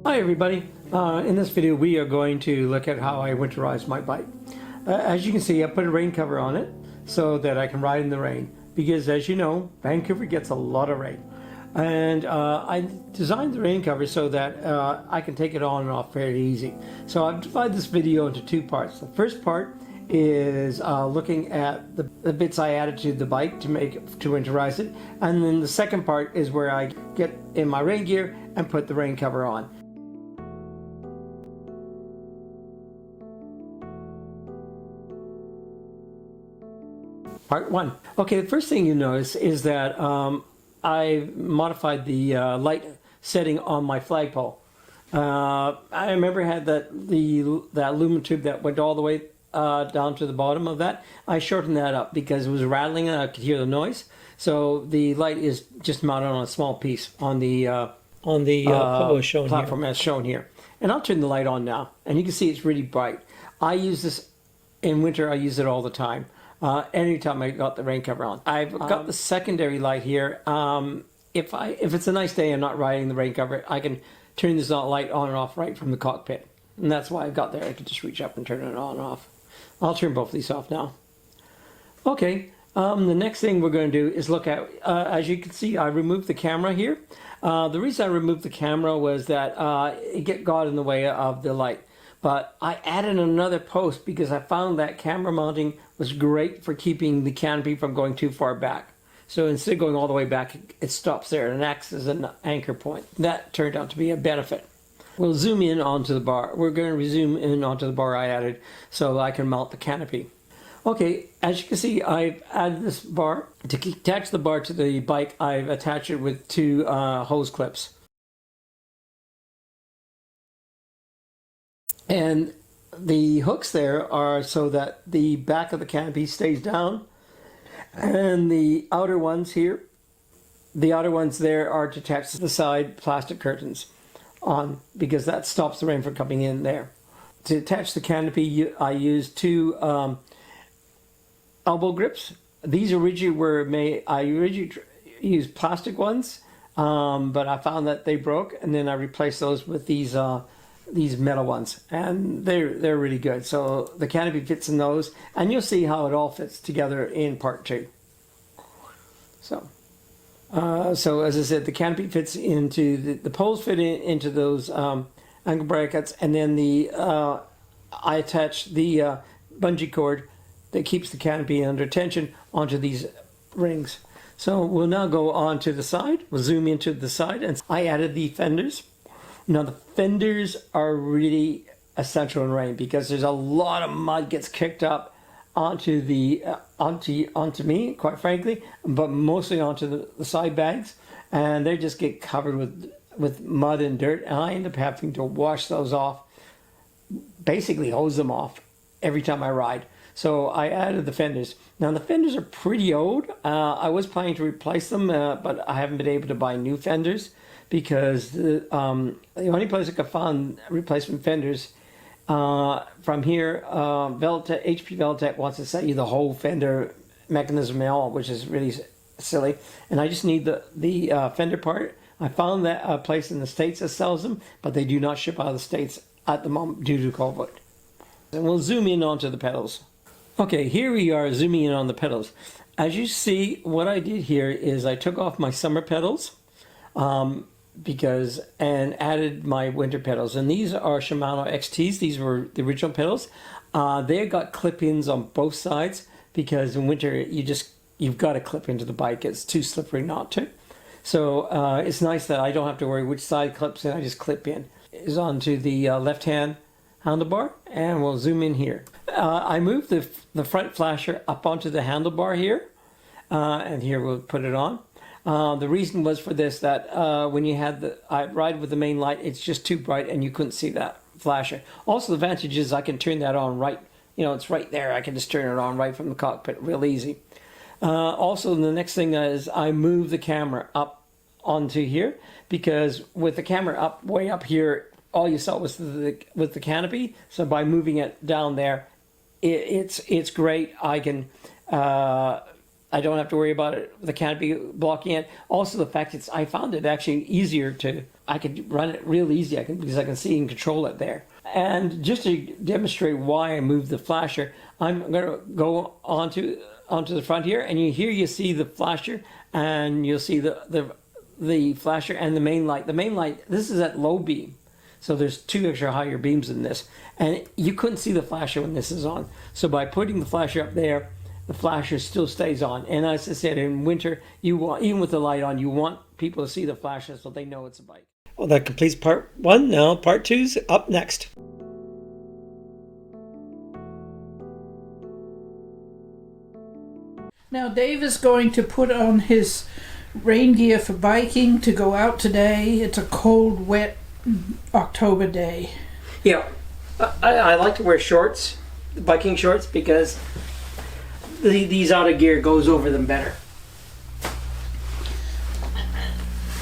Hi everybody, in this video we are going to look at how I winterize my bike. As you can see, I put a rain cover on it so that I can ride in the rain, because as you know, Vancouver gets a lot of rain. And I designed the rain cover so that I can take it on and off fairly easy. So I've divided this video into two parts. The first part is looking at the bits I added to the bike to winterize it, and then the second part is where I get in my rain gear and put the rain cover on. Part 1. Okay, the first thing you notice is that I modified the light setting on my flagpole. I remember I had that aluminum tube that went all the way down to the bottom of that. I shortened that up because it was rattling and I could hear the noise. So the light is just mounted on a small piece on the platform as shown here. And I'll turn the light on now, and you can see it's really bright. I use this in winter. I use it all the time. Anytime I got the rain cover on. I've got the secondary light here. If it's a nice day and I'm not riding the rain cover, I can turn this light on and off right from the cockpit. And that's why I've got there. I can just reach up and turn it on and off. I'll turn both of these off now. Okay, the next thing we're going to do is look at, as you can see, I removed the camera here. The reason I removed the camera was that it got in the way of the light. But I added another post because I found that camera mounting was great for keeping the canopy from going too far back. So instead of going all the way back, it stops there and acts as an anchor point. That turned out to be a benefit. We'll zoom in onto the bar. We're going to zoom in onto the bar I added so I can mount the canopy. Okay, as you can see, I've added this bar. To attach the bar to the bike, I've attached it with two hose clips. And the hooks there are so that the back of the canopy stays down, and the outer ones here, the outer ones there are to attach the side plastic curtains on, because that stops the rain from coming in there. To attach the canopy, I used two elbow grips. These originally were made, I originally used plastic ones, but I found that they broke, and then I replaced those with these metal ones, and they're really good. So the canopy fits in those, and you'll see how it all fits together in part 2. So as I said, the canopy fits into the poles fit into those ankle brackets, and then I attach the bungee cord that keeps the canopy under tension onto these rings. So we'll now go on to the side. We'll zoom into the side, and I added the fenders. Now the fenders are really essential in rain because there's a lot of mud gets kicked up onto me, quite frankly, but mostly onto the side bags, and they just get covered with mud and dirt, and I end up having to wash those off, basically hose them off every time I ride. So I added the fenders. Now the fenders are pretty old. I was planning to replace them, but I haven't been able to buy new fenders, because the only place I could find replacement fenders from here, HP Velotech wants to sell you the whole fender mechanism and all, which is really silly. And I just need the fender part. I found that a place in the States that sells them, but they do not ship out of the States at the moment due to COVID. And we'll zoom in onto the pedals. Okay, here we are zooming in on the pedals. As you see, what I did here is I took off my summer pedals, and added my winter pedals, and these are Shimano XTs. These were the original pedals. They got clip-ins on both sides because in winter you've got to clip into the bike. It's too slippery not to. So it's nice that I don't have to worry which side clips in. I just clip in. It's onto the left-hand handlebar, and we'll zoom in here. I moved the front flasher up onto the handlebar here, and here we'll put it on. The reason was for this, that when you had I ride with the main light, it's just too bright and you couldn't see that flasher. Also, the advantage is I can turn that on right, it's right there. I can just turn it on right from the cockpit real easy. Also, the next thing is I move the camera up onto here, because with the camera way up here, all you saw was with the canopy. So by moving it down there, it's great. I can I don't have to worry about it, the canopy blocking it. Also, the fact I found it actually easier I could run it real easy because I can see and control it there. And just to demonstrate why I moved the flasher, I'm going to go onto the front here, and you see the flasher, and you'll see the flasher and the main light. The main light, this is at low beam. So there's 2 extra higher beams in this. And you couldn't see the flasher when this is on. So by putting the flasher up there, the flasher still stays on. And as I said, in winter, even with the light on, you want people to see the flasher so they know it's a bike. Well, that completes part 1. Now part 2's up next. Now Dave is going to put on his rain gear for biking to go out today. It's a cold, wet October day. Yeah, I like to wear shorts, biking shorts, because these outer gear goes over them better.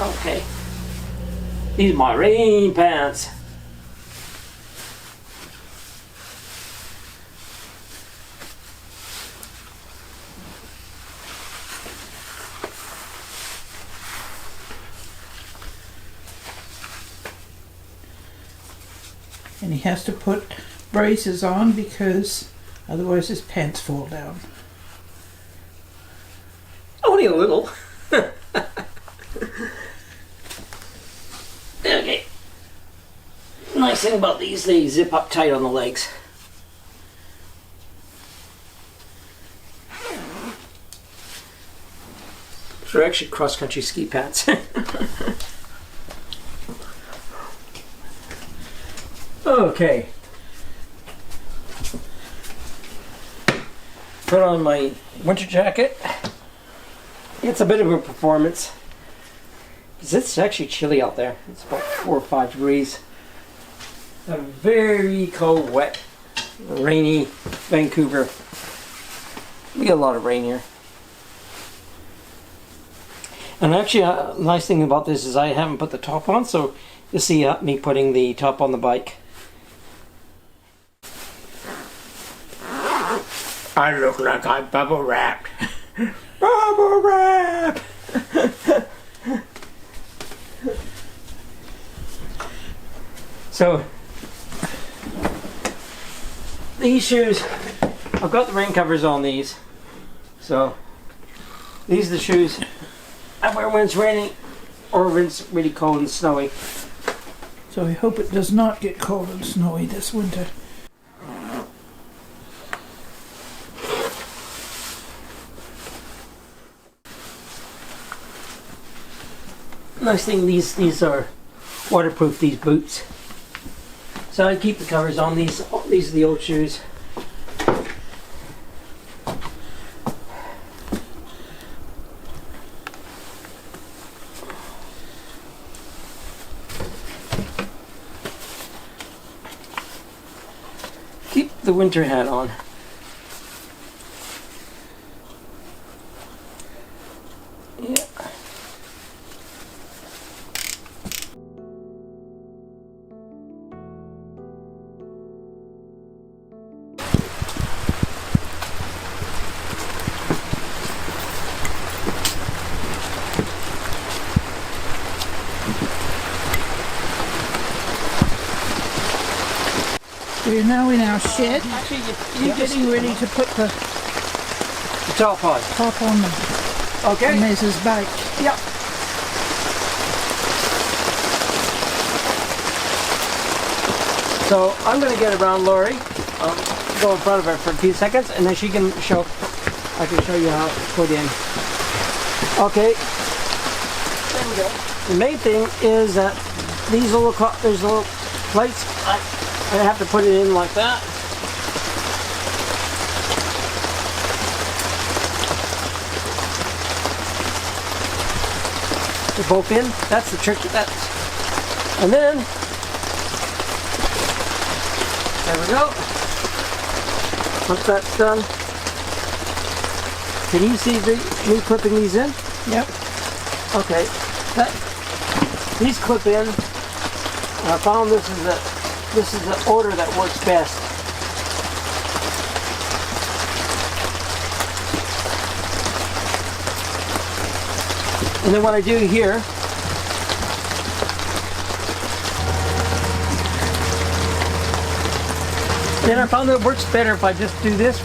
Okay, these are my rain pants. And he has to put braces on because otherwise his pants fall down. Only a little. Okay. Nice thing about these, they zip up tight on the legs. So they're actually cross-country ski pants. Okay. Put on my winter jacket. It's a bit of a performance, because it's actually chilly out there. It's about 4 or 5 degrees. A very cold, wet, rainy Vancouver. We get a lot of rain here. And actually, a nice thing about this is I haven't put the top on, so you'll see me putting the top on the bike. I look like I'm bubble wrapped. Bubble wrap! So, these shoes, I've got the rain covers on these. So, these are the shoes I wear when it's raining or when it's really cold and snowy. So I hope it does not get cold and snowy this winter. Nice thing, these are waterproof, these boots. So I keep the covers on these. These are the old shoes. Keep the winter hat on. Yeah. We're now in our shed. Actually, You're getting ready to put the top on. top on the Okay. Mez's bike. Yep. So I'm going to get around Lori. I'll go in front of her for a few seconds, and then she can show. I can show you how it's put in. Okay. There we go. The main thing is that these there's little plates. I have to put it in like that. They're both in. That's the trick to that. And then, there we go. Once that's done, can you see me clipping these in? Yep. Okay. These clip in. I found this is the order that works best. And then what I do here, then I found that it works better if I just do this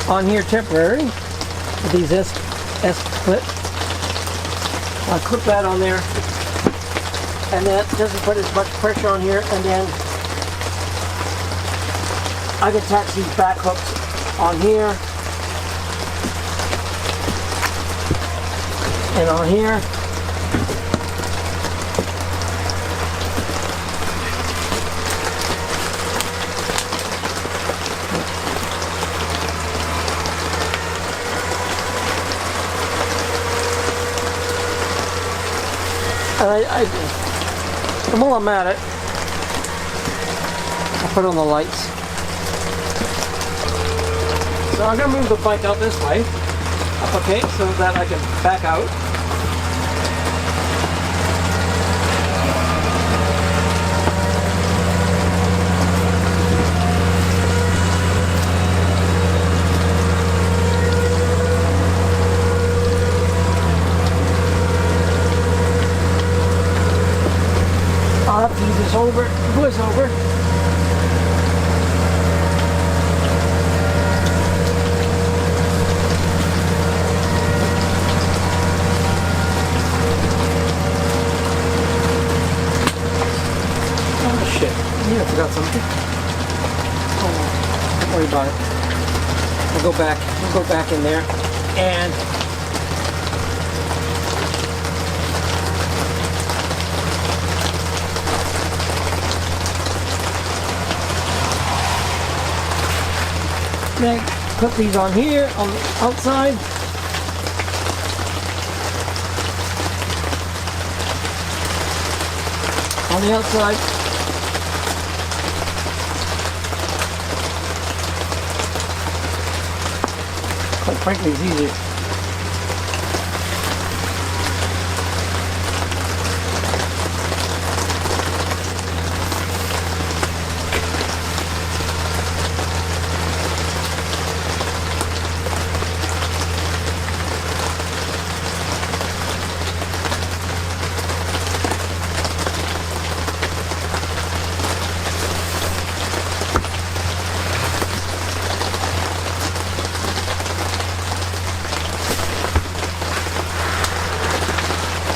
on here temporary with these S clips. I clip that on there, and that doesn't put as much pressure on here, and then I can attach these back hooks on here and on here. And while I'm at it, I'll put on the lights. So I'm going to move the bike out this way, okay, so that I can back out. I'll have to use this voice over. Oh shit, I forgot something. Oh, don't worry about it. We'll go back in there and then put these on here on the outside. On the outside. Quite frankly, it's easier.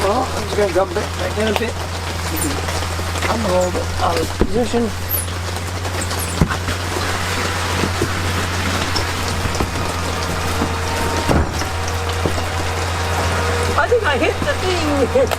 Well, I'm just going to go back in a bit. I'm a little bit out of position. I think I hit the thing.